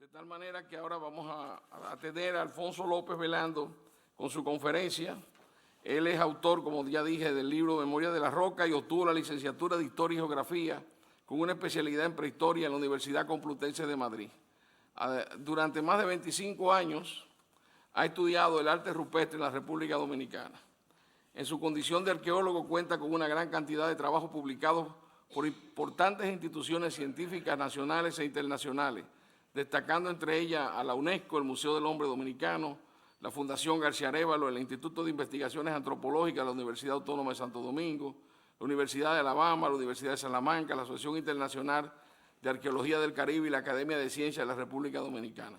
De tal manera que ahora vamos a tener a Alfonso López velando con su conferencia. Él es autor, como ya dije, del libro Memoria de la Roca y obtuvo la licenciatura de Historia y Geografía con una especialidad en Prehistoria en la Universidad Complutense de Madrid. Durante más de 25 años ha estudiado el arte rupestre en la República Dominicana. En su condición de arqueólogo cuenta con una gran cantidad de trabajos publicados por importantes instituciones científicas nacionales e internacionales, destacando entre ellas a la UNESCO, el Museo del Hombre Dominicano, la Fundación García Arévalo, el Instituto de Investigaciones Antropológicas de la Universidad Autónoma de Santo Domingo, la Universidad de Alabama, la Universidad de Salamanca, la Asociación Internacional de Arqueología del Caribe y la Academia de Ciencias de la República Dominicana.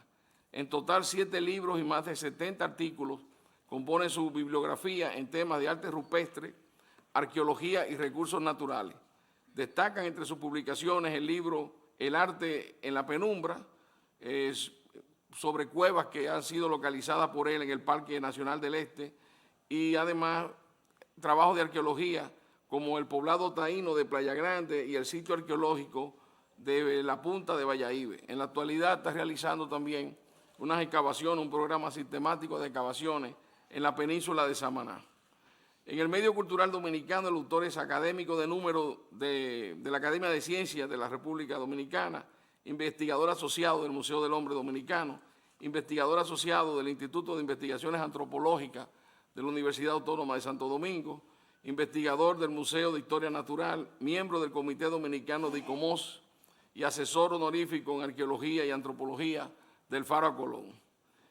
En total, 7 libros y más de 70 artículos componen su bibliografía en temas de arte rupestre, arqueología y recursos naturales. Destacan entre sus publicaciones el libro El arte en la penumbra, sobre cuevas que han sido localizadas por él en el Parque Nacional del Este, y además trabajos de arqueología como el poblado taíno de Playa Grande y el sitio arqueológico de la Punta de Bayahibe. En la actualidad está realizando también unas excavaciones, un programa sistemático de excavaciones en la península de Samaná. En el medio cultural dominicano, el autor es académico de número de la Academia de Ciencias de la República Dominicana, investigador asociado del Museo del Hombre Dominicano, investigador asociado del Instituto de Investigaciones Antropológicas de la Universidad Autónoma de Santo Domingo, investigador del Museo de Historia Natural, miembro del Comité Dominicano de ICOMOS y asesor honorífico en Arqueología y Antropología del Faro a Colón.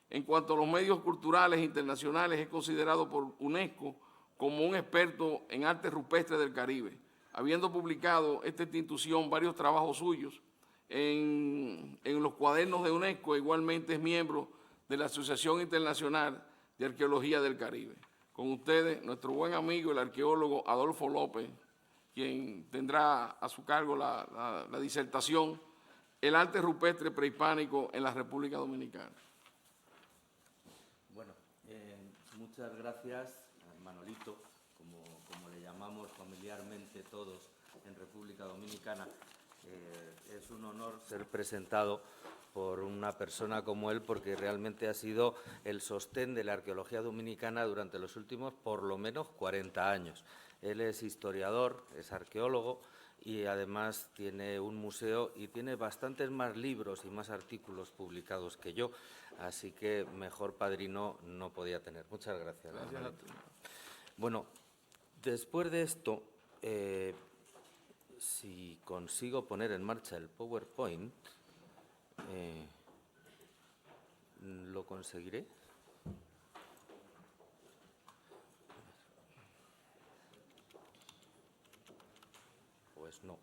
En cuanto a los medios culturales internacionales, es considerado por UNESCO como un experto en arte rupestre del Caribe, habiendo publicado esta institución varios trabajos suyos en los cuadernos de UNESCO. Igualmente es miembro de la Asociación Internacional de Arqueología del Caribe. Con ustedes, nuestro buen amigo, el arqueólogo Adolfo López, quien tendrá a su cargo la disertación El arte rupestre prehispánico en la República Dominicana. Bueno, muchas gracias, Manolito, como le llamamos familiarmente todos en República Dominicana. Es un honor ser presentado por una persona como él, porque realmente ha sido el sostén de la arqueología dominicana durante los últimos, por lo menos, 40 años. Él es historiador, es arqueólogo y además tiene un museo y tiene bastantes más libros y más artículos publicados que yo, así que mejor padrino no podía tener. Muchas gracias. Gracias a ti. Bueno, después de esto, si consigo poner en marcha el PowerPoint, ¿lo conseguiré? Pues no.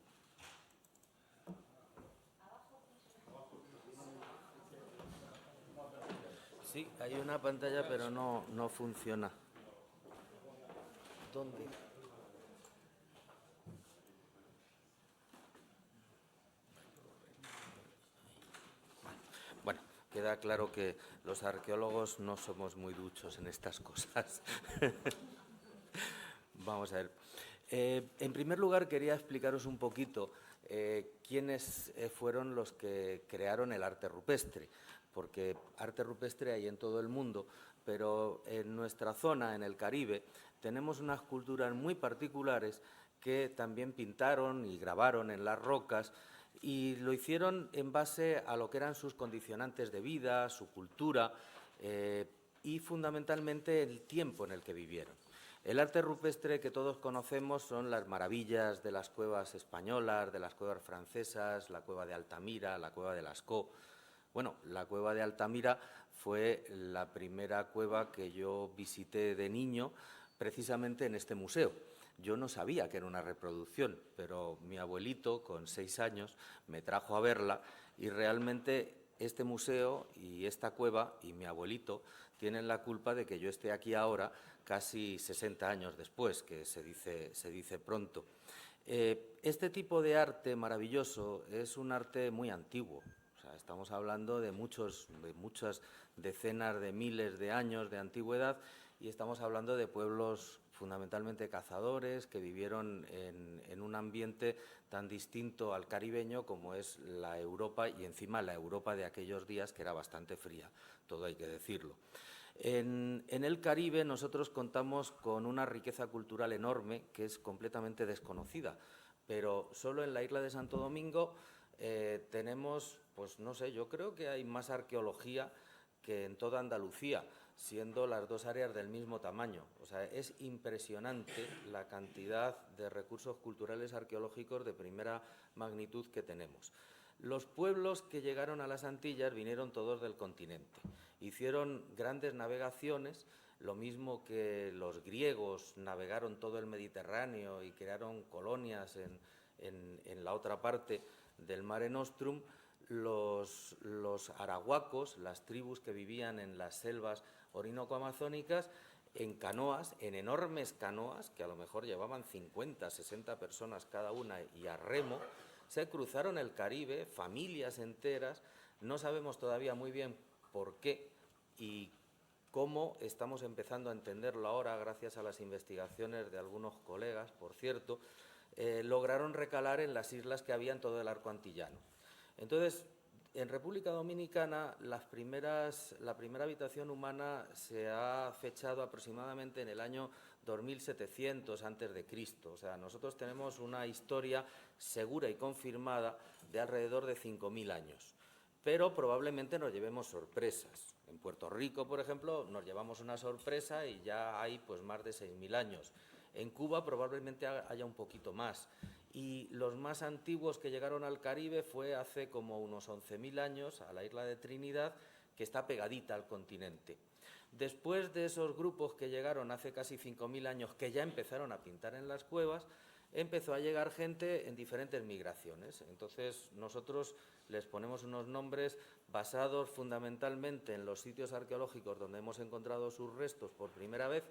Sí, hay una pantalla, pero no funciona. ¿Dónde? Bueno, queda claro que los arqueólogos no somos muy duchos en estas cosas. Vamos a ver. En primer lugar, quería explicaros un poquito quiénes fueron los que crearon el arte rupestre, porque arte rupestre hay en todo el mundo, pero en nuestra zona, en el Caribe, tenemos unas culturas muy particulares que también pintaron y grabaron en las rocas, y lo hicieron en base a lo que eran sus condicionantes de vida, su cultura y fundamentalmente el tiempo en el que vivieron. El arte rupestre que todos conocemos son las maravillas de las cuevas españolas, de las cuevas francesas, la cueva de Altamira, la cueva de Lascaux. Bueno, la cueva de Altamira fue la primera cueva que yo visité de niño, precisamente en este museo. Yo no sabía que era una reproducción, pero mi abuelito, con 6 años, me trajo a verla y realmente este museo y esta cueva y mi abuelito tienen la culpa de que yo esté aquí ahora, casi 60 años después, que se dice pronto. Este tipo de arte maravilloso es un arte muy antiguo. O sea, estamos hablando de muchas decenas de miles de años de antigüedad, y estamos hablando de pueblos fundamentalmente cazadores que vivieron en un ambiente tan distinto al caribeño como es la Europa, y encima la Europa de aquellos días, que era bastante fría, todo hay que decirlo. En el Caribe nosotros contamos con una riqueza cultural enorme que es completamente desconocida, pero solo en la isla de Santo Domingo tenemos, pues no sé, yo creo que hay más arqueología que en toda Andalucía, siendo las dos áreas del mismo tamaño. O sea, es impresionante la cantidad de recursos culturales arqueológicos de primera magnitud que tenemos. Los pueblos que llegaron a las Antillas vinieron todos del continente. Hicieron grandes navegaciones, lo mismo que los griegos navegaron todo el Mediterráneo y crearon colonias en la otra parte del Mare Nostrum. Los arahuacos, las tribus que vivían en las selvas orinoco-amazónicas, en canoas, en enormes canoas, que a lo mejor llevaban 50, 60 personas cada una y a remo, se cruzaron el Caribe, familias enteras. No sabemos todavía muy bien por qué y cómo, estamos empezando a entenderlo ahora gracias a las investigaciones de algunos colegas, por cierto, lograron recalar en las islas que había en todo el arco antillano. Entonces, en República Dominicana, la primera habitación humana se ha fechado aproximadamente en el año 2700 a.C. O sea, nosotros tenemos una historia segura y confirmada de alrededor de 5000 años. Pero probablemente nos llevemos sorpresas. En Puerto Rico, por ejemplo, nos llevamos una sorpresa y ya hay pues más de 6000 años. En Cuba probablemente haya un poquito más. Y los más antiguos que llegaron al Caribe fue hace como unos 11.000 años, a la isla de Trinidad, que está pegadita al continente. Después de esos grupos que llegaron hace casi 5000 años, que ya empezaron a pintar en las cuevas, empezó a llegar gente en diferentes migraciones. Entonces, nosotros les ponemos unos nombres basados fundamentalmente en los sitios arqueológicos donde hemos encontrado sus restos por primera vez,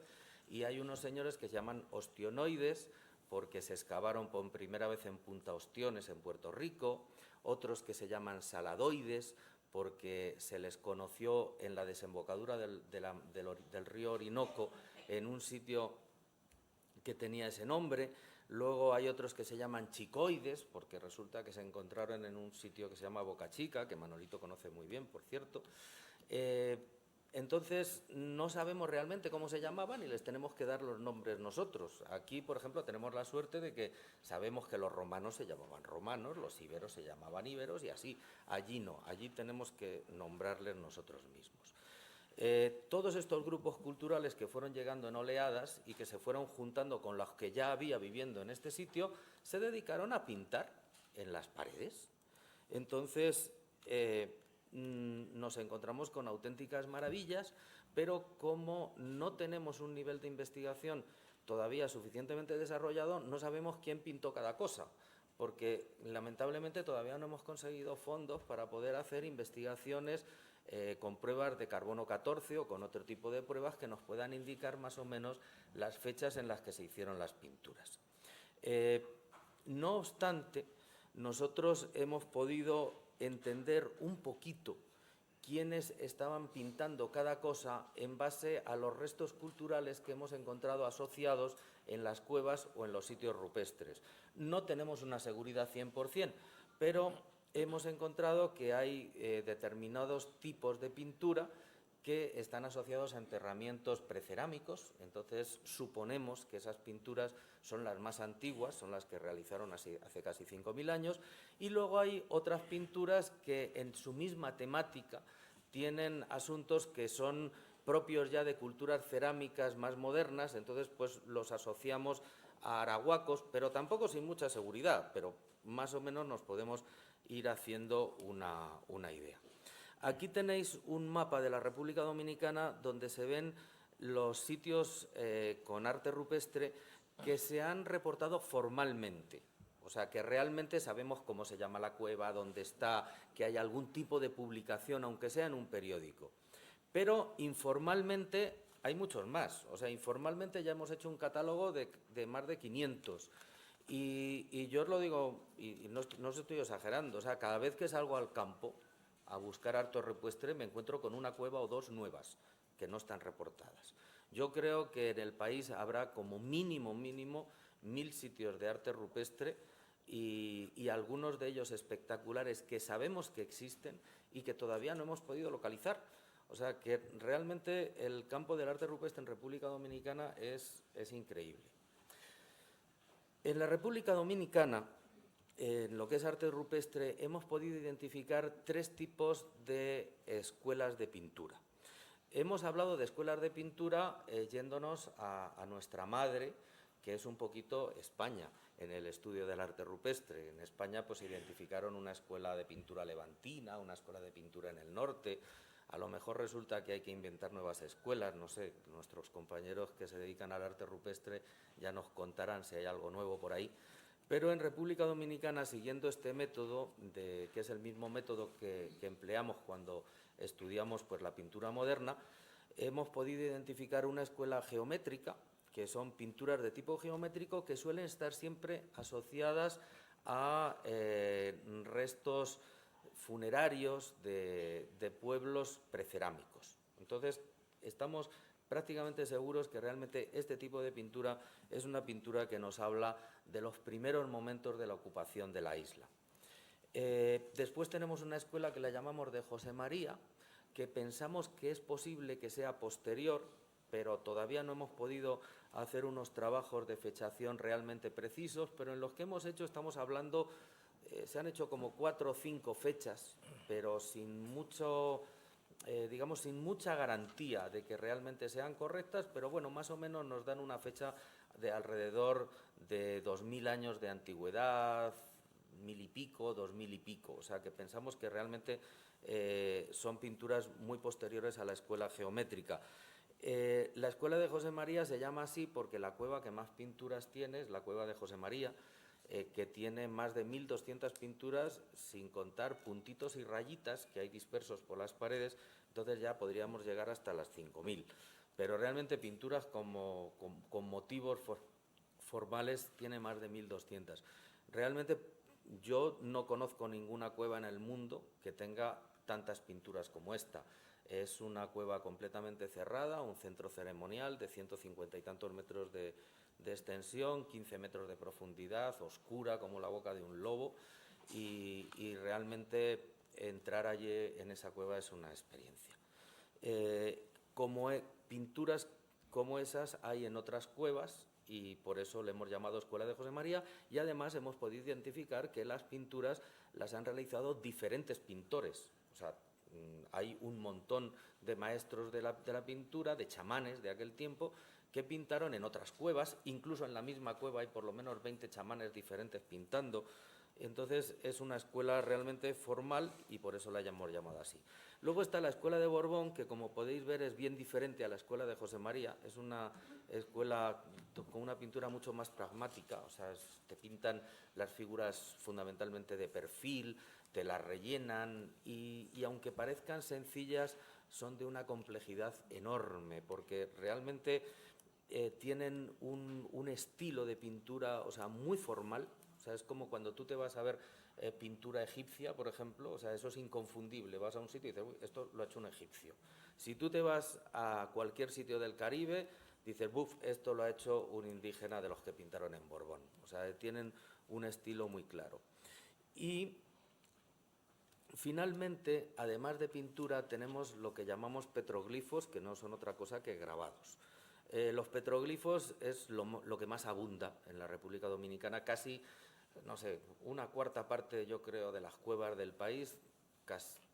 y hay unos señores que se llaman ostionoides, porque se excavaron por primera vez en Punta Ostiones, en Puerto Rico, otros que se llaman saladoides, porque se les conoció en la desembocadura del río Orinoco, en un sitio que tenía ese nombre. Luego hay otros que se llaman chicoides, porque resulta que se encontraron en un sitio que se llama Boca Chica, que Manolito conoce muy bien, por cierto. Entonces, no sabemos realmente cómo se llamaban y les tenemos que dar los nombres nosotros. Aquí, por ejemplo, tenemos la suerte de que sabemos que los romanos se llamaban romanos, los iberos se llamaban iberos y así. Allí no, allí tenemos que nombrarles nosotros mismos. Todos estos grupos culturales que fueron llegando en oleadas y que se fueron juntando con los que ya había viviendo en este sitio, se dedicaron a pintar en las paredes. Entonces, nos encontramos con auténticas maravillas, pero como no tenemos un nivel de investigación todavía suficientemente desarrollado, no sabemos quién pintó cada cosa, porque lamentablemente todavía no hemos conseguido fondos para poder hacer investigaciones con pruebas de carbono 14 o con otro tipo de pruebas que nos puedan indicar más o menos las fechas en las que se hicieron las pinturas. No obstante, nosotros hemos podido entender un poquito quiénes estaban pintando cada cosa en base a los restos culturales que hemos encontrado asociados en las cuevas o en los sitios rupestres. No tenemos una seguridad 100%, pero hemos encontrado que hay determinados tipos de pintura que están asociados a enterramientos precerámicos. Entonces, suponemos que esas pinturas son las más antiguas, son las que realizaron hace casi 5000 años, y luego hay otras pinturas que en su misma temática tienen asuntos que son propios ya de culturas cerámicas más modernas. Entonces, pues los asociamos a arahuacos, pero tampoco sin mucha seguridad, pero más o menos nos podemos ir haciendo una idea. Aquí tenéis un mapa de la República Dominicana donde se ven los sitios con arte rupestre que se han reportado formalmente. O sea, que realmente sabemos cómo se llama la cueva, dónde está, que hay algún tipo de publicación, aunque sea en un periódico. Pero informalmente hay muchos más. O sea, informalmente ya hemos hecho un catálogo de más de 500. Y yo os lo digo, y no os estoy exagerando, o sea, cada vez que salgo al campo a buscar arte rupestre me encuentro con una cueva o dos nuevas que no están reportadas. Yo creo que en el país habrá como mínimo 1000 sitios de arte rupestre y algunos de ellos espectaculares que sabemos que existen y que todavía no hemos podido localizar. O sea que realmente el campo del arte rupestre en República Dominicana es increíble. En la República Dominicana, en lo que es arte rupestre, hemos podido identificar 3 tipos de escuelas de pintura. Hemos hablado de escuelas de pintura yéndonos a nuestra madre, que es un poquito España, en el estudio del arte rupestre. En España pues identificaron una escuela de pintura levantina, una escuela de pintura en el norte. A lo mejor resulta que hay que inventar nuevas escuelas, no sé, nuestros compañeros que se dedican al arte rupestre ya nos contarán si hay algo nuevo por ahí. Pero en República Dominicana, siguiendo este método, que es el mismo método que empleamos cuando estudiamos pues, la pintura moderna, hemos podido identificar una escuela geométrica, que son pinturas de tipo geométrico que suelen estar siempre asociadas a restos funerarios de pueblos precerámicos. Entonces, estamos prácticamente seguros que realmente este tipo de pintura es una pintura que nos habla de los primeros momentos de la ocupación de la isla. Después tenemos una escuela que la llamamos de José María, que pensamos que es posible que sea posterior, pero todavía no hemos podido hacer unos trabajos de fechación realmente precisos, pero en los que hemos hecho estamos hablando, se han hecho como 4 o 5 fechas, pero sin mucho, digamos, sin mucha garantía de que realmente sean correctas, pero bueno, más o menos nos dan una fecha de alrededor de 2000 años de antigüedad, 1000 y pico, 2000 y pico, o sea que pensamos que realmente son pinturas muy posteriores a la escuela geométrica. La escuela de José María se llama así porque la cueva que más pinturas tiene es la cueva de José María, que tiene más de 1200 pinturas, sin contar puntitos y rayitas que hay dispersos por las paredes, entonces ya podríamos llegar hasta las 5000. Pero realmente pinturas con motivos formales tiene más de 1200. Realmente yo no conozco ninguna cueva en el mundo que tenga tantas pinturas como esta. Es una cueva completamente cerrada, un centro ceremonial de 150 y tantos metros de extensión, 15 metros de profundidad, oscura como la boca de un lobo y realmente entrar allí en esa cueva es una experiencia. Pinturas como esas hay en otras cuevas y por eso le hemos llamado Escuela de José María y además hemos podido identificar que las pinturas las han realizado diferentes pintores. O sea, hay un montón de maestros de la pintura, de chamanes de aquel tiempo, que pintaron en otras cuevas, incluso en la misma cueva hay por lo menos 20 chamanes diferentes pintando. Entonces es una escuela realmente formal y por eso la hemos llamado así. Luego está la escuela de Borbón, que como podéis ver es bien diferente a la escuela de José María. Es una escuela con una pintura mucho más pragmática, o sea, te pintan las figuras fundamentalmente de perfil, te las rellenan y aunque parezcan sencillas, son de una complejidad enorme, porque realmente tienen un estilo de pintura, o sea, muy formal. O sea, es como cuando tú te vas a ver pintura egipcia, por ejemplo, o sea, eso es inconfundible. Vas a un sitio y dices, uy, esto lo ha hecho un egipcio. Si tú te vas a cualquier sitio del Caribe, dices, buf, esto lo ha hecho un indígena de los que pintaron en Borbón. O sea, tienen un estilo muy claro. Y finalmente, además de pintura, tenemos lo que llamamos petroglifos, que no son otra cosa que grabados. Los petroglifos es lo que más abunda en la República Dominicana, casi, no sé, una cuarta parte, yo creo, de las cuevas del país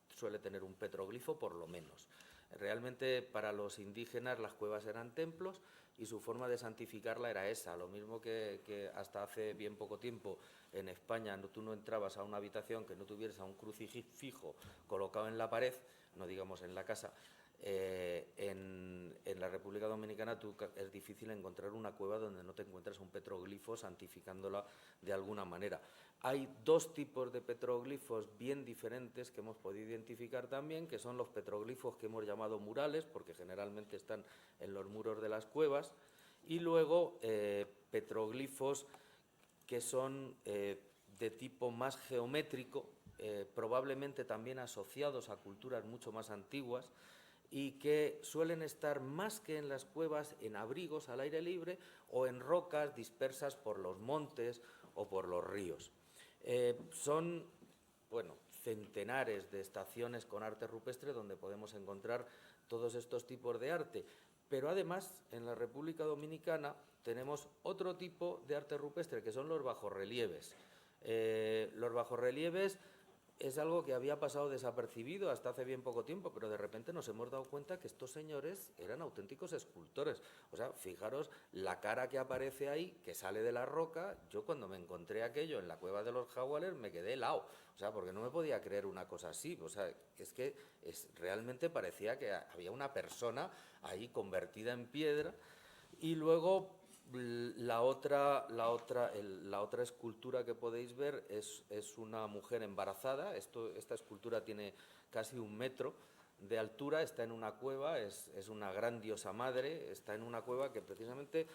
suele tener un petroglifo, por lo menos. Realmente, para los indígenas, las cuevas eran templos y su forma de santificarla era esa. Lo mismo que hasta hace bien poco tiempo en España tú no entrabas a una habitación que no tuviese un crucifijo colocado en la pared, no digamos en la casa. En la República Dominicana es difícil encontrar una cueva donde no te encuentres un petroglifo santificándola de alguna manera. Hay 2 tipos de petroglifos bien diferentes que hemos podido identificar también, que son los petroglifos que hemos llamado murales, porque generalmente están en los muros de las cuevas, y luego petroglifos que son de tipo más geométrico, probablemente también asociados a culturas mucho más antiguas, y que suelen estar más que en las cuevas en abrigos al aire libre o en rocas dispersas por los montes o por los ríos. Son, bueno, centenares de estaciones con arte rupestre donde podemos encontrar todos estos tipos de arte. Pero además, en la República Dominicana tenemos otro tipo de arte rupestre, que son los bajorrelieves. Los bajorrelieves es algo que había pasado desapercibido hasta hace bien poco tiempo, pero de repente nos hemos dado cuenta que estos señores eran auténticos escultores. O sea, fijaros la cara que aparece ahí, que sale de la roca. Yo cuando me encontré aquello en la cueva de los jaguares me quedé helado, o sea, porque no me podía creer una cosa así. O sea, es que realmente parecía que había una persona ahí convertida en piedra. Y luego la otra escultura que podéis ver es una mujer embarazada. Esta escultura tiene casi 1 metro de altura, está en una cueva, es una gran diosa madre, está en una cueva que precisamente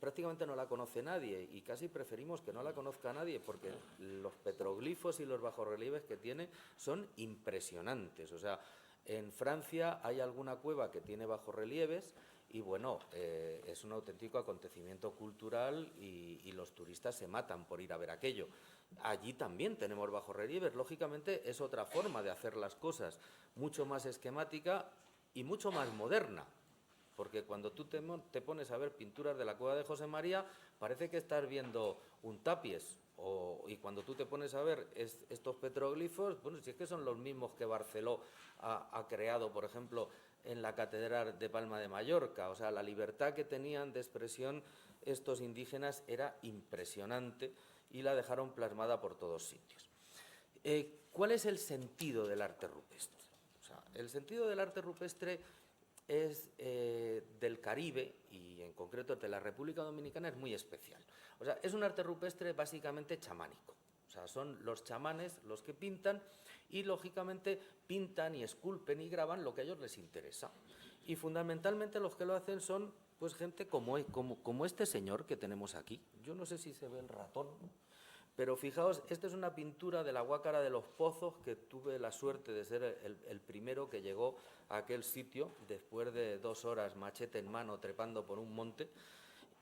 prácticamente no la conoce nadie, y casi preferimos que no la conozca nadie porque los petroglifos y los bajorrelieves que tiene son impresionantes. O sea, en Francia hay alguna cueva que tiene bajorrelieves y, bueno, es un auténtico acontecimiento cultural y los turistas se matan por ir a ver aquello. Allí también tenemos bajorrelieves. Lógicamente es otra forma de hacer las cosas, mucho más esquemática y mucho más moderna. Porque cuando tú te pones a ver pinturas de la cueva de José María, parece que estás viendo un tapies. Y cuando tú te pones a ver estos petroglifos, bueno, si es que son los mismos que Barceló ha creado, por ejemplo, en la Catedral de Palma de Mallorca. O sea, la libertad que tenían de expresión estos indígenas era impresionante y la dejaron plasmada por todos sitios. ¿Cuál es el sentido del arte rupestre? O sea, el sentido del arte rupestre es del Caribe y en concreto de la República Dominicana es muy especial. O sea, es un arte rupestre básicamente chamánico. O sea, son los chamanes los que pintan y, lógicamente, pintan y esculpen y graban lo que a ellos les interesa. Y fundamentalmente los que lo hacen son pues gente como este señor que tenemos aquí. Yo no sé si se ve el ratón, pero fijaos, esta es una pintura de la Guácara de los Pozos, que tuve la suerte de ser el primero que llegó a aquel sitio después de 2 horas machete en mano trepando por un monte.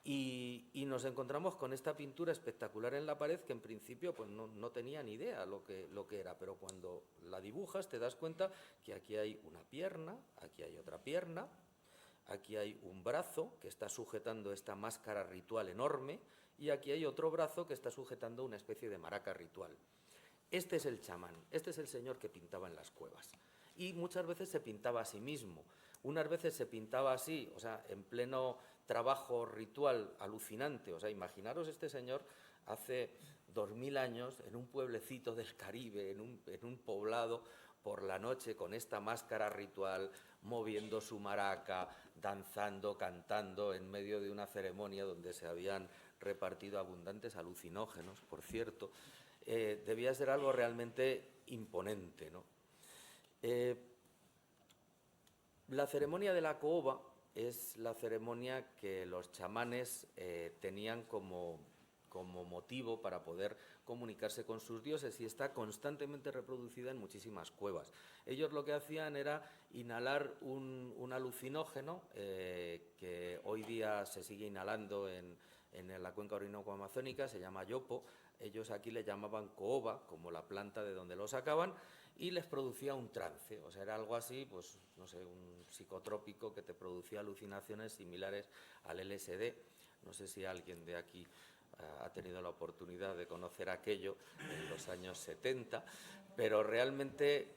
Y nos encontramos con esta pintura espectacular en la pared que en principio pues no tenía ni idea lo que era, pero cuando la dibujas te das cuenta que aquí hay una pierna, aquí hay otra pierna, aquí hay un brazo que está sujetando esta máscara ritual enorme y aquí hay otro brazo que está sujetando una especie de maraca ritual. Este es el chamán, este es el señor que pintaba en las cuevas. Y muchas veces se pintaba a sí mismo. Unas veces se pintaba así, o sea, en pleno trabajo ritual alucinante. O sea, imaginaros este señor hace 2000 años en un pueblecito del Caribe, en un poblado, por la noche con esta máscara ritual, moviendo su maraca, danzando, cantando, en medio de una ceremonia donde se habían repartido abundantes alucinógenos, por cierto. Debía ser algo realmente imponente, ¿no? La ceremonia de la caoba es la ceremonia que los chamanes tenían como motivo para poder comunicarse con sus dioses y está constantemente reproducida en muchísimas cuevas. Ellos lo que hacían era inhalar un alucinógeno que hoy día se sigue inhalando en la cuenca orinoco-amazónica, se llama yopo. Ellos aquí le llamaban caoba, como la planta de donde lo sacaban, y les producía un trance. O sea, era algo así, pues, no sé, un psicotrópico que te producía alucinaciones similares al LSD. No sé si alguien de aquí ha tenido la oportunidad de conocer aquello en los años 70, pero realmente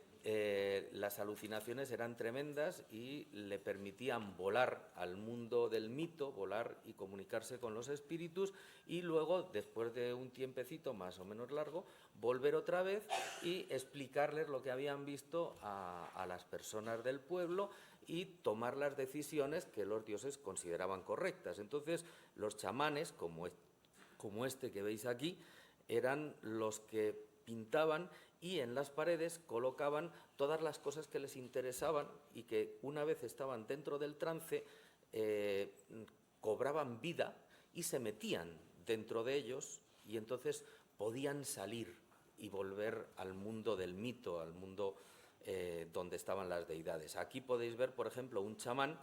las alucinaciones eran tremendas y le permitían volar al mundo del mito, volar y comunicarse con los espíritus y luego, después de un tiempecito más o menos largo, volver otra vez y explicarles lo que habían visto a las personas del pueblo y tomar las decisiones que los dioses consideraban correctas. Entonces, los chamanes, como este que veis aquí, eran los que pintaban y en las paredes colocaban todas las cosas que les interesaban y que una vez estaban dentro del trance cobraban vida y se metían dentro de ellos y entonces podían salir y volver al mundo del mito, al mundo donde estaban las deidades. Aquí podéis ver, por ejemplo, un chamán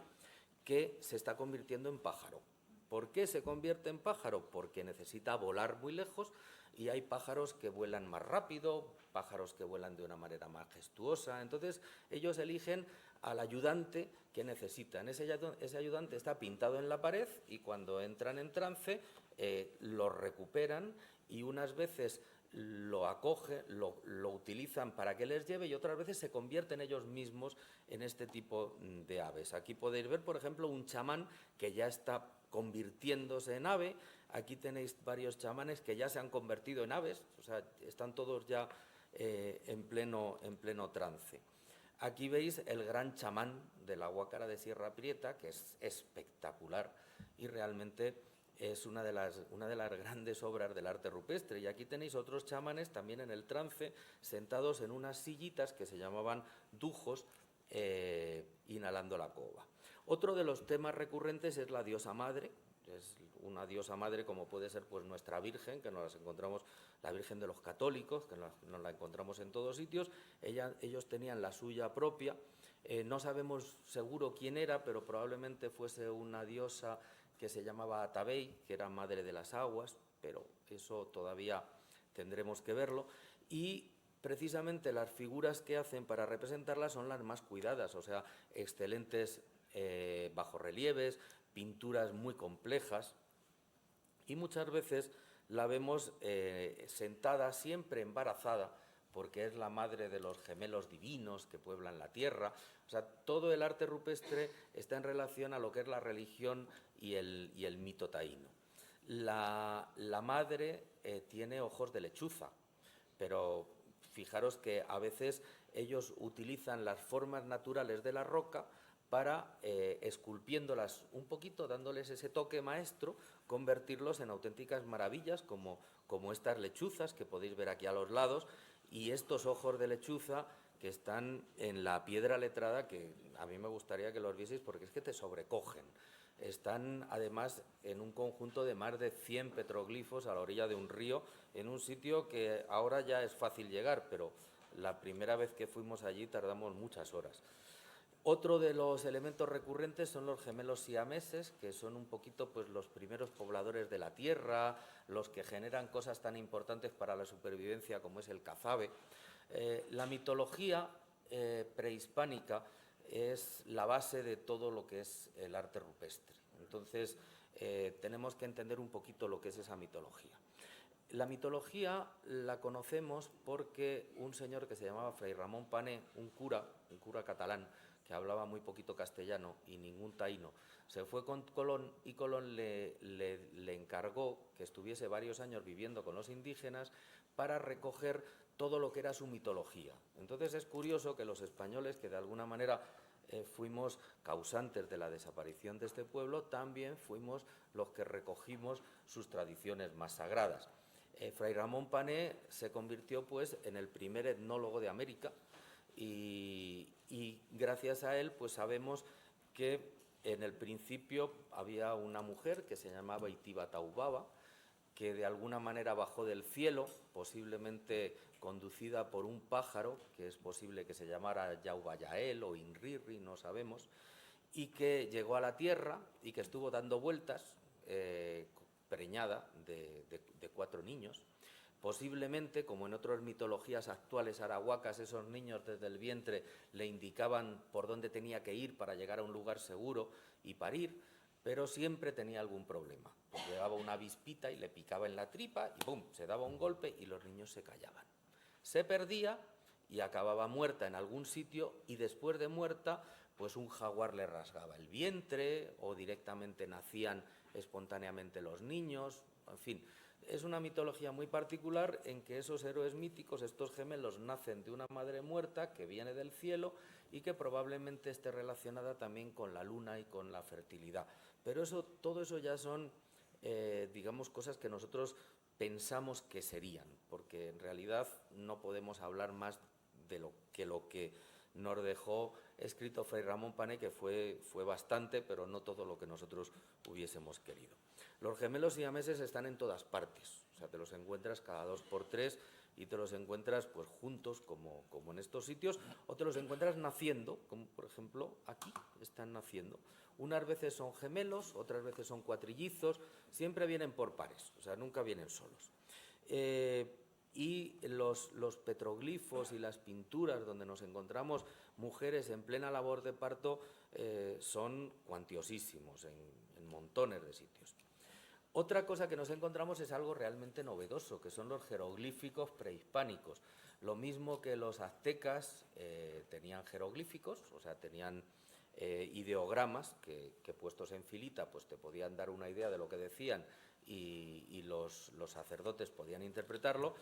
que se está convirtiendo en pájaro. ¿Por qué se convierte en pájaro? Porque necesita volar muy lejos y hay pájaros que vuelan más rápido, pájaros que vuelan de una manera majestuosa. Entonces, ellos eligen al ayudante que necesitan. Ese ayudante está pintado en la pared y cuando entran en trance lo recuperan y unas veces lo acogen, lo utilizan para que les lleve y otras veces se convierten ellos mismos en este tipo de aves. Aquí podéis ver, por ejemplo, un chamán que ya está convirtiéndose en ave. Aquí tenéis varios chamanes que ya se han convertido en aves, o sea, están todos ya en pleno trance. Aquí veis el gran chamán de la Guácara de Sierra Prieta, que es espectacular y realmente es una de las grandes obras del arte rupestre. Y aquí tenéis otros chamanes también en el trance, sentados en unas sillitas que se llamaban dujos, inhalando la cova. Otro de los temas recurrentes es la diosa madre. Es una diosa madre como puede ser pues nuestra Virgen, que nos las encontramos, la Virgen de los católicos, que nos la encontramos en todos sitios. Ellos tenían la suya propia. No sabemos seguro quién era, pero probablemente fuese una diosa que se llamaba Atabey, que era madre de las aguas, pero eso todavía tendremos que verlo. Y precisamente las figuras que hacen para representarla son las más cuidadas, o sea, excelentes bajorrelieves, pinturas muy complejas, y muchas veces la vemos sentada, siempre embarazada, porque es la madre de los gemelos divinos que pueblan la tierra. O sea, todo el arte rupestre está en relación a lo que es la religión y el mito taíno. La madre tiene ojos de lechuza, pero fijaros que a veces ellos utilizan las formas naturales de la roca para, esculpiéndolas un poquito, dándoles ese toque maestro, convertirlos en auténticas maravillas, como estas lechuzas que podéis ver aquí a los lados, y estos ojos de lechuza que están en la piedra letrada, que a mí me gustaría que los vieseis porque es que te sobrecogen. Están además en un conjunto de más de 100 petroglifos a la orilla de un río, en un sitio que ahora ya es fácil llegar, pero la primera vez que fuimos allí tardamos muchas horas. Otro de los elementos recurrentes son los gemelos siameses, que son un poquito pues, los primeros pobladores de la tierra, los que generan cosas tan importantes para la supervivencia como es el cazabe. La mitología prehispánica es la base de todo lo que es el arte rupestre. Entonces, tenemos que entender un poquito lo que es esa mitología. La mitología la conocemos porque un señor que se llamaba Fray Ramón Pané, un cura catalán, que hablaba muy poquito castellano y ningún taíno, se fue con Colón y Colón le encargó que estuviese varios años viviendo con los indígenas para recoger todo lo que era su mitología. Entonces es curioso que los españoles, que de alguna manera fuimos causantes de la desaparición de este pueblo, también fuimos los que recogimos sus tradiciones más sagradas. Fray Ramón Pané se convirtió pues en el primer etnólogo de América y gracias a él pues sabemos que en el principio había una mujer que se llamaba Itiba Taubaba, que de alguna manera bajó del cielo, posiblemente conducida por un pájaro, que es posible que se llamara Yaubayael o Inrirri, no sabemos, y que llegó a la tierra y que estuvo dando vueltas, preñada de 4 niños. Posiblemente, como en otras mitologías actuales arahuacas, esos niños desde el vientre le indicaban por dónde tenía que ir para llegar a un lugar seguro y parir, pero siempre tenía algún problema. Pues llegaba una avispita y le picaba en la tripa y ¡pum!, se daba un golpe y los niños se callaban. Se perdía y acababa muerta en algún sitio y después de muerta, pues un jaguar le rasgaba el vientre o directamente nacían espontáneamente los niños, en fin. Es una mitología muy particular en que esos héroes míticos, estos gemelos, nacen de una madre muerta que viene del cielo y que probablemente esté relacionada también con la luna y con la fertilidad. Pero todo eso ya son, digamos, cosas que nosotros pensamos que serían, porque en realidad no podemos hablar más de lo que nos dejó escrito Fray Ramón Pané, que fue bastante, pero no todo lo que nosotros hubiésemos querido. Los gemelos siameses están en todas partes, o sea, te los encuentras cada 2 por 3 y te los encuentras pues juntos como en estos sitios, o te los encuentras naciendo, como por ejemplo aquí están naciendo. Unas veces son gemelos, otras veces son cuatrillizos, siempre vienen por pares, o sea, nunca vienen solos. Y los petroglifos y las pinturas donde nos encontramos mujeres en plena labor de parto son cuantiosísimos en montones de sitios. Otra cosa que nos encontramos es algo realmente novedoso, que son los jeroglíficos prehispánicos. Lo mismo que los aztecas tenían jeroglíficos, o sea, tenían ideogramas que puestos en filita pues te podían dar una idea de lo que decían y los sacerdotes podían interpretarlo.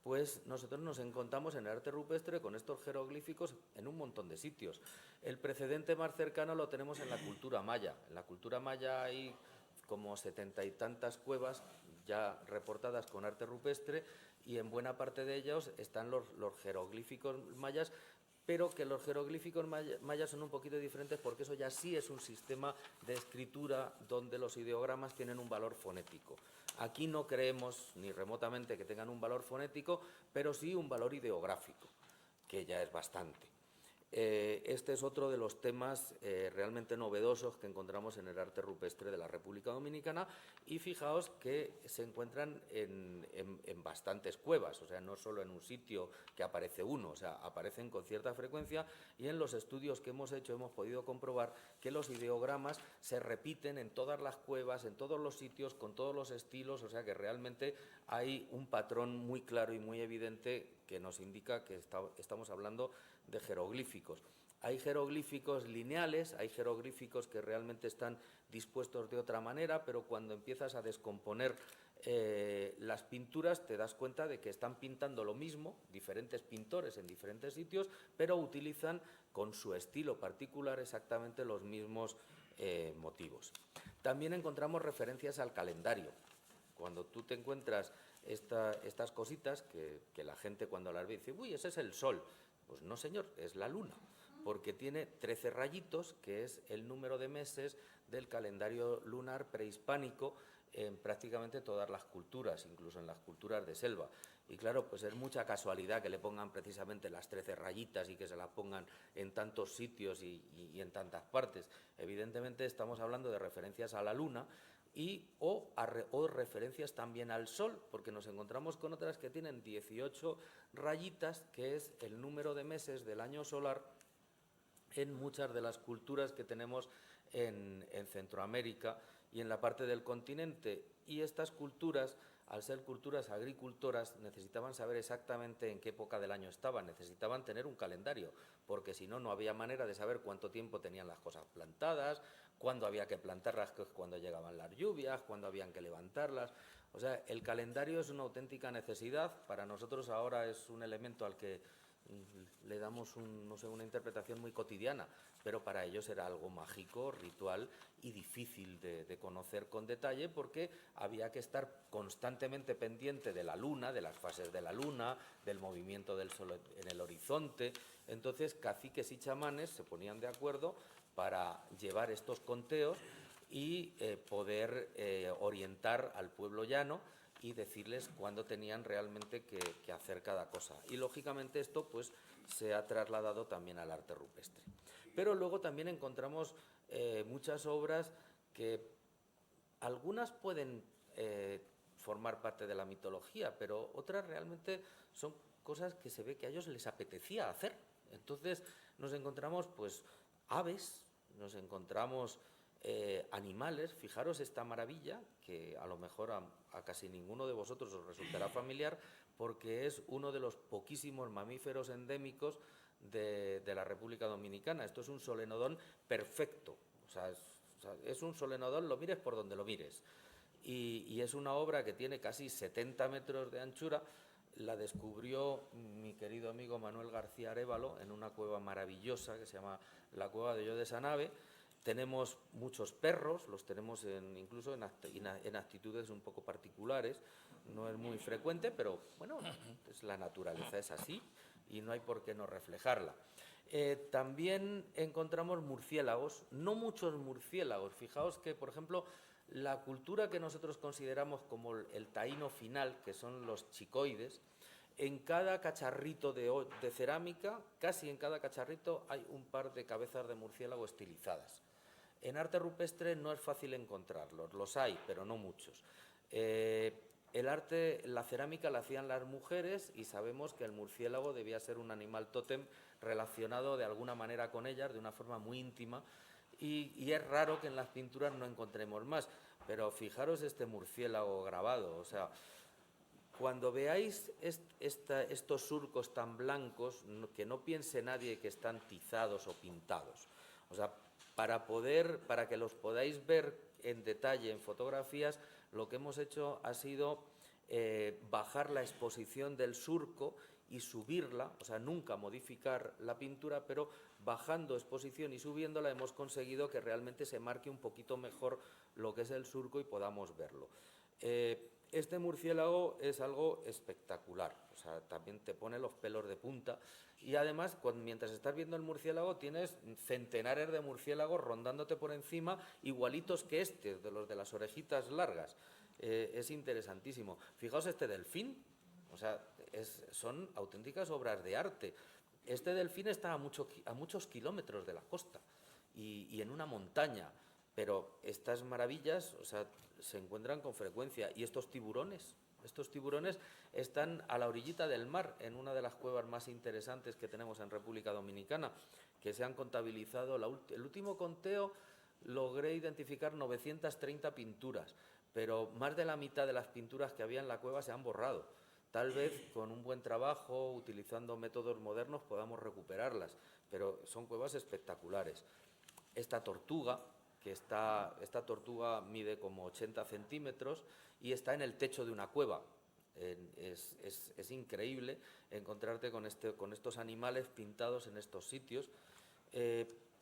Pues nosotros nos encontramos en el arte rupestre con estos jeroglíficos en un montón de sitios. El precedente más cercano lo tenemos en la cultura maya. En la cultura maya hay como 70 y tantas cuevas ya reportadas con arte rupestre y en buena parte de ellos están los jeroglíficos mayas, pero que los jeroglíficos mayas son un poquito diferentes porque eso ya sí es un sistema de escritura donde los ideogramas tienen un valor fonético. Aquí no creemos ni remotamente que tengan un valor fonético, pero sí un valor ideográfico, que ya es bastante. Este es otro de los temas realmente novedosos que encontramos en el arte rupestre de la República Dominicana y fijaos que se encuentran en bastantes cuevas, o sea, no solo en un sitio que aparece uno, o sea, aparecen con cierta frecuencia y en los estudios que hemos hecho hemos podido comprobar que los ideogramas se repiten en todas las cuevas, en todos los sitios, con todos los estilos, o sea que realmente hay un patrón muy claro y muy evidente que nos indica que estamos hablando de jeroglíficos. Hay jeroglíficos lineales, hay jeroglíficos que realmente están dispuestos de otra manera, pero cuando empiezas a descomponer las pinturas te das cuenta de que están pintando lo mismo, diferentes pintores en diferentes sitios, pero utilizan con su estilo particular exactamente los mismos motivos. También encontramos referencias al calendario. Cuando tú te encuentras estas cositas que la gente cuando las ve dice, uy, ese es el sol. Pues no, señor, es la luna, porque tiene 13 rayitos, que es el número de meses del calendario lunar prehispánico en prácticamente todas las culturas, incluso en las culturas de selva. Y claro, pues es mucha casualidad que le pongan precisamente las 13 rayitas y que se las pongan en tantos sitios y en tantas partes. Evidentemente estamos hablando de referencias a la luna, o referencias también al sol, porque nos encontramos con otras que tienen 18 rayitas, que es el número de meses del año solar en muchas de las culturas que tenemos en Centroamérica y en la parte del continente. Y estas culturas, al ser culturas agricultoras, necesitaban saber exactamente en qué época del año estaban, necesitaban tener un calendario, porque si no, no había manera de saber cuánto tiempo tenían las cosas plantadas, cuándo había que plantarlas, cuando llegaban las lluvias, cuándo habían que levantarlas. O sea, el calendario es una auténtica necesidad. Para nosotros ahora es un elemento al que le damos una interpretación muy cotidiana, pero para ellos era algo mágico, ritual y difícil de conocer con detalle porque había que estar constantemente pendiente de la luna, de las fases de la luna, del movimiento del sol en el horizonte. Entonces, caciques y chamanes se ponían de acuerdo para llevar estos conteos y poder orientar al pueblo llano y decirles cuándo tenían realmente que hacer cada cosa. Y lógicamente esto pues se ha trasladado también al arte rupestre. Pero luego también encontramos muchas obras que algunas pueden formar parte de la mitología, pero otras realmente son cosas que se ve que a ellos les apetecía hacer. Entonces nos encontramos pues aves, nos encontramos animales. Fijaros esta maravilla que a lo mejor a casi ninguno de vosotros os resultará familiar porque es uno de los poquísimos mamíferos endémicos de la República Dominicana. Esto es un solenodón perfecto, o sea, es un solenodón, lo mires por donde lo mires. Y es una obra que tiene casi 70 metros de anchura. La descubrió mi querido amigo Manuel García Arévalo en una cueva maravillosa que se llama la Cueva de Yo de Sanave. Tenemos muchos perros, los tenemos incluso en actitudes un poco particulares, no es muy frecuente, pero bueno, es la naturaleza es así y no hay por qué no reflejarla. También encontramos murciélagos, no muchos murciélagos. Fijaos que, por ejemplo, la cultura que nosotros consideramos como el taíno final, que son los chicoides, En cada cacharrito de cerámica, casi en cada cacharrito, hay un par de cabezas de murciélago estilizadas. En arte rupestre no es fácil encontrarlos, los hay, pero no muchos. El arte, la cerámica la hacían las mujeres y sabemos que el murciélago debía ser un animal tótem relacionado de alguna manera con ellas, de una forma muy íntima, y es raro que en las pinturas no encontremos más. Pero fijaros este murciélago grabado, o sea, cuando veáis estos surcos tan blancos, que no piense nadie que están tizados o pintados. O sea, para que los podáis ver en detalle en fotografías, lo que hemos hecho ha sido bajar la exposición del surco y subirla, o sea, nunca modificar la pintura, pero bajando exposición y subiéndola hemos conseguido que realmente se marque un poquito mejor lo que es el surco y podamos verlo. Este murciélago es algo espectacular, o sea, también te pone los pelos de punta y además mientras estás viendo el murciélago tienes centenares de murciélagos rondándote por encima, igualitos que este, de los de las orejitas largas. Es interesantísimo. Fijaos este delfín, o sea, son auténticas obras de arte. Este delfín está a muchos kilómetros de la costa y en una montaña. Pero estas maravillas, o sea, se encuentran con frecuencia. Y estos tiburones están a la orillita del mar, en una de las cuevas más interesantes que tenemos en República Dominicana, que se han contabilizado. El último conteo logré identificar 930 pinturas, pero más de la mitad de las pinturas que había en la cueva se han borrado. Tal vez con un buen trabajo, utilizando métodos modernos, podamos recuperarlas, pero son cuevas espectaculares. Esta tortuga mide como 80 centímetros y está en el techo de una cueva. Es increíble encontrarte con estos animales pintados en estos sitios.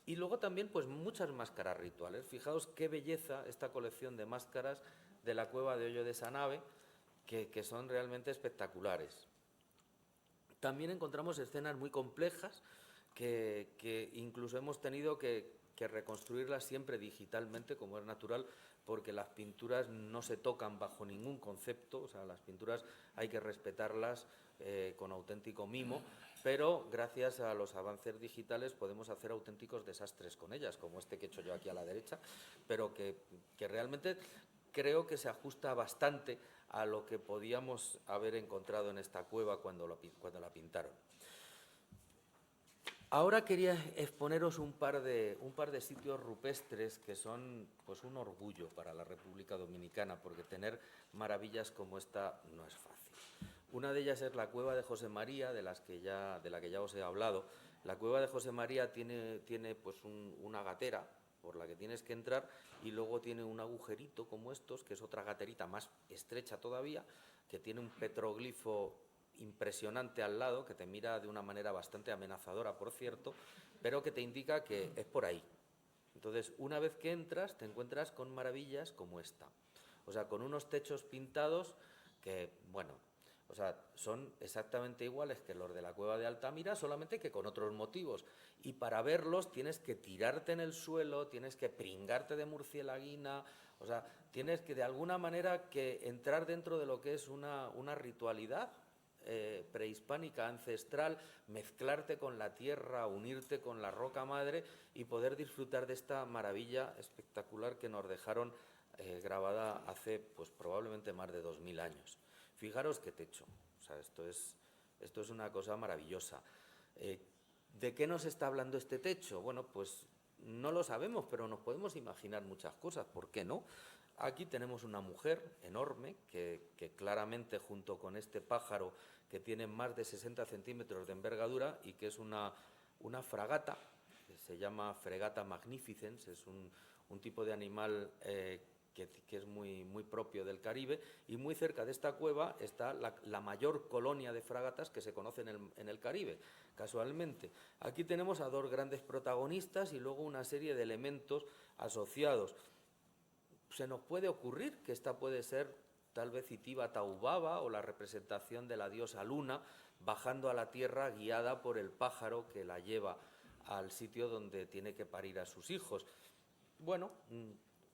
Y luego también pues muchas máscaras rituales. Fijaos qué belleza esta colección de máscaras de la cueva de Hoyo de Sanave, que son realmente espectaculares. También encontramos escenas muy complejas que incluso hemos tenido que reconstruirlas siempre digitalmente, como es natural, porque las pinturas no se tocan bajo ningún concepto, o sea, las pinturas hay que respetarlas con auténtico mimo, pero gracias a los avances digitales podemos hacer auténticos desastres con ellas, como este que he hecho yo aquí a la derecha, pero que realmente creo que se ajusta bastante a lo que podíamos haber encontrado en esta cueva cuando la pintaron. Ahora quería exponeros un par de sitios rupestres que son pues un orgullo para la República Dominicana, porque tener maravillas como esta no es fácil. Una de ellas es la cueva de José María, de la que ya os he hablado. La cueva de José María tiene pues una gatera por la que tienes que entrar y luego tiene un agujerito como estos, que es otra gaterita más estrecha todavía, que tiene un petroglifo impresionante al lado, que te mira de una manera bastante amenazadora, por cierto, pero que te indica que es por ahí. Entonces, una vez que entras, te encuentras con maravillas como esta. O sea, con unos techos pintados que, bueno, o sea, son exactamente iguales que los de la cueva de Altamira, solamente que con otros motivos. Y para verlos tienes que tirarte en el suelo, tienes que pringarte de murcielaguina, o sea, tienes que de alguna manera que entrar dentro de lo que es una ritualidad prehispánica, ancestral, mezclarte con la tierra, unirte con la roca madre y poder disfrutar de esta maravilla espectacular que nos dejaron grabada hace pues probablemente más de 2000 años. Fijaros qué techo, o sea, esto es una cosa maravillosa. ¿De qué nos está hablando este techo? Bueno, pues no lo sabemos, pero nos podemos imaginar muchas cosas, ¿por qué no? Aquí tenemos una mujer enorme que claramente junto con este pájaro que tiene más de 60 centímetros de envergadura y que es una fragata, que se llama Fregata magnificens, es un tipo de animal que es muy propio del Caribe, y muy cerca de esta cueva está la mayor colonia de fragatas que se conoce en el Caribe, casualmente. Aquí tenemos a dos grandes protagonistas y luego una serie de elementos asociados. Se nos puede ocurrir que esta puede ser tal vez Itiba Taubaba o la representación de la diosa Luna bajando a la tierra guiada por el pájaro que la lleva al sitio donde tiene que parir a sus hijos. Bueno,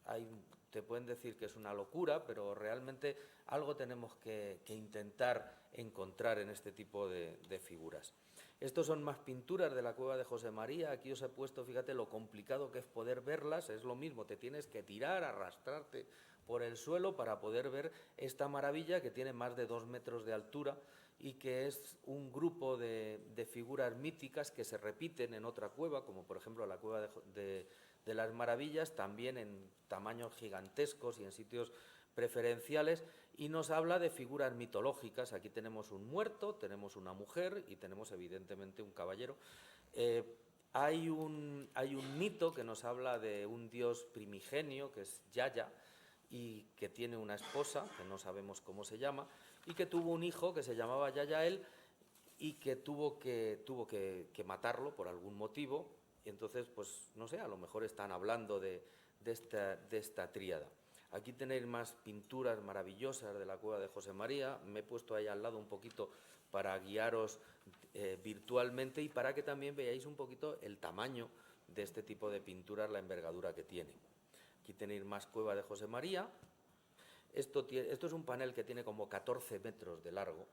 hay te pueden decir que es una locura, pero realmente algo tenemos que intentar encontrar en este tipo de figuras. Estos son más pinturas de la cueva de José María. Aquí os he puesto, fíjate lo complicado que es poder verlas. Es lo mismo, te tienes que tirar, arrastrarte por el suelo para poder ver esta maravilla que tiene más de 2 metros de altura y que es un grupo de figuras míticas que se repiten en otra cueva, como por ejemplo la cueva de las Maravillas, también en tamaños gigantescos y en sitios preferenciales, y nos habla de figuras mitológicas. Aquí tenemos un muerto, tenemos una mujer y tenemos evidentemente un caballero. Hay un mito que nos habla de un dios primigenio, que es Yaya, y que tiene una esposa, que no sabemos cómo se llama, y que tuvo un hijo que se llamaba Yayael y que tuvo que matarlo por algún motivo. Y entonces, pues no sé, a lo mejor están hablando de esta tríada. Aquí tenéis más pinturas maravillosas de la cueva de José María. Me he puesto ahí al lado un poquito para guiaros virtualmente y para que también veáis un poquito el tamaño de este tipo de pinturas, la envergadura que tiene. Aquí tenéis más cueva de José María. Esto es un panel que tiene como 14 metros de largo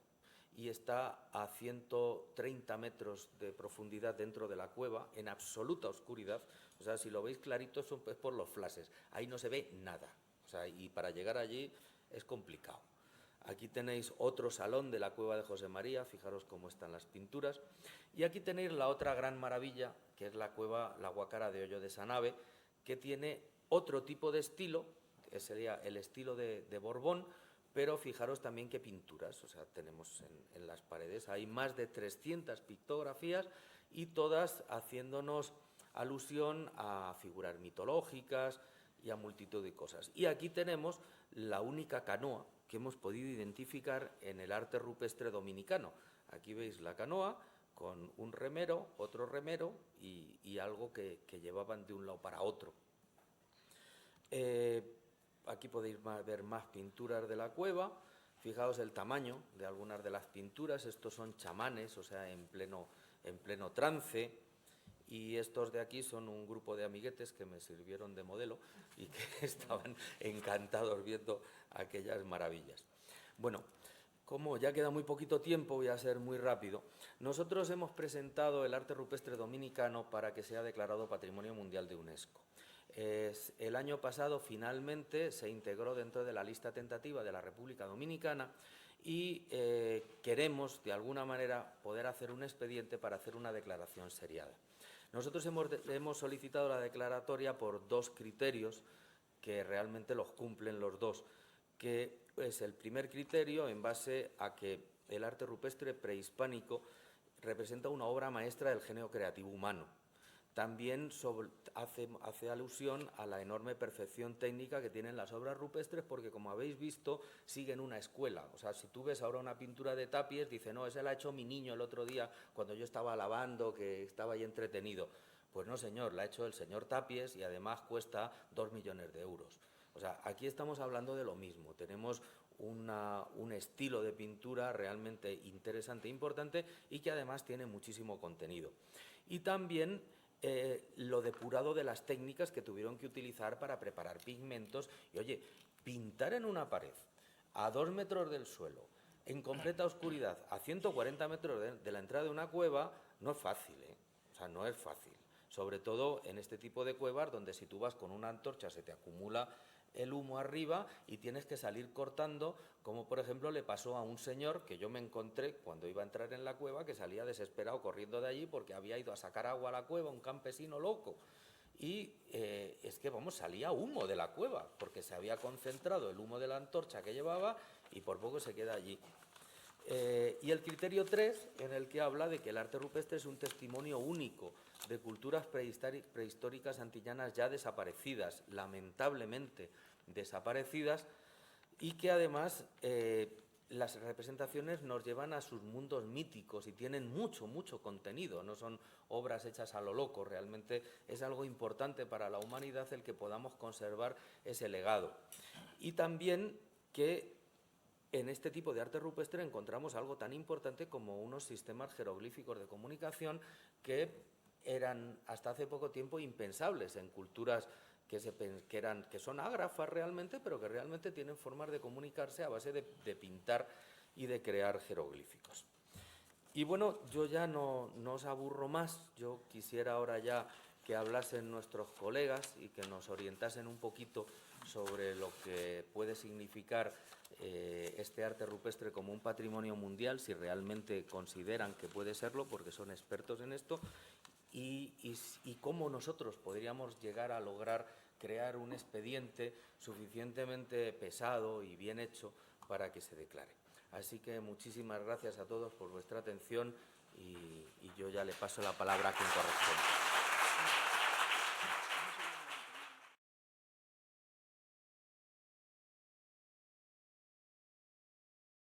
y está a 130 metros de profundidad dentro de la cueva, en absoluta oscuridad. O sea, si lo veis clarito es por los flashes. Ahí no se ve nada. O sea, y para llegar allí es complicado. Aquí tenéis otro salón de la cueva de José María, fijaros cómo están las pinturas. Y aquí tenéis la otra gran maravilla, que es la cueva, la Guacara de Hoyo de Sanave, que tiene otro tipo de estilo, que sería el estilo de Borbón, pero fijaros también qué pinturas. O sea, tenemos en las paredes, hay más de 300 pictografías y todas haciéndonos alusión a figuras mitológicas y a multitud de cosas. Y aquí tenemos la única canoa que hemos podido identificar en el arte rupestre dominicano. Aquí veis la canoa con un remero, otro remero y algo que llevaban de un lado para otro. Aquí podéis ver más pinturas de la cueva. Fijaos el tamaño de algunas de las pinturas. Estos son chamanes, o sea, en pleno trance. Y estos de aquí son un grupo de amiguetes que me sirvieron de modelo y que estaban encantados viendo aquellas maravillas. Bueno, como ya queda muy poquito tiempo, voy a ser muy rápido. Nosotros hemos presentado el arte rupestre dominicano para que sea declarado Patrimonio Mundial de UNESCO. El año pasado finalmente se integró dentro de la lista tentativa de la República Dominicana y queremos, de alguna manera, poder hacer un expediente para hacer una declaración seriada. Nosotros hemos solicitado la declaratoria por 2 criterios que realmente los cumplen los dos, que es el primer criterio en base a que el arte rupestre prehispánico representa una obra maestra del genio creativo humano. También hace alusión a la enorme perfección técnica que tienen las obras rupestres porque, como habéis visto, siguen una escuela. O sea, si tú ves ahora una pintura de Tapies, dice, no, esa la ha hecho mi niño el otro día cuando yo estaba lavando, que estaba ahí entretenido. Pues no, señor, la ha hecho el señor Tapies y además cuesta 2 millones de euros. O sea, aquí estamos hablando de lo mismo. Tenemos un estilo de pintura realmente interesante e importante y que además tiene muchísimo contenido. Y también lo depurado de las técnicas que tuvieron que utilizar para preparar pigmentos. Y oye, pintar en una pared a 2 metros del suelo, en completa oscuridad, a 140 metros de la entrada de una cueva, no es fácil, ¿eh? O sea, no es fácil. Sobre todo en este tipo de cuevas donde si tú vas con una antorcha se te acumula el humo arriba y tienes que salir cortando, como por ejemplo le pasó a un señor que yo me encontré cuando iba a entrar en la cueva, que salía desesperado corriendo de allí porque había ido a sacar agua a la cueva, un campesino loco. Y es que, vamos, salía humo de la cueva porque se había concentrado el humo de la antorcha que llevaba y por poco se queda allí. Y el criterio 3, en el que habla de que el arte rupestre es un testimonio único de culturas prehistóricas antillanas ya desaparecidas, lamentablemente desaparecidas, y que además las representaciones nos llevan a sus mundos míticos y tienen mucho contenido, no son obras hechas a lo loco, realmente es algo importante para la humanidad el que podamos conservar ese legado. Y también que en este tipo de arte rupestre encontramos algo tan importante como unos sistemas jeroglíficos de comunicación que eran hasta hace poco tiempo impensables en culturas que son ágrafas realmente, pero que realmente tienen formas de comunicarse a base de pintar y de crear jeroglíficos. Y bueno, yo ya no os aburro más, yo quisiera ahora ya que hablasen nuestros colegas y que nos orientasen un poquito sobre lo que puede significar este arte rupestre como un patrimonio mundial, si realmente consideran que puede serlo, porque son expertos en esto, y cómo nosotros podríamos llegar a lograr crear un expediente suficientemente pesado y bien hecho para que se declare. Así que muchísimas gracias a todos por vuestra atención y yo ya le paso la palabra a quien corresponde.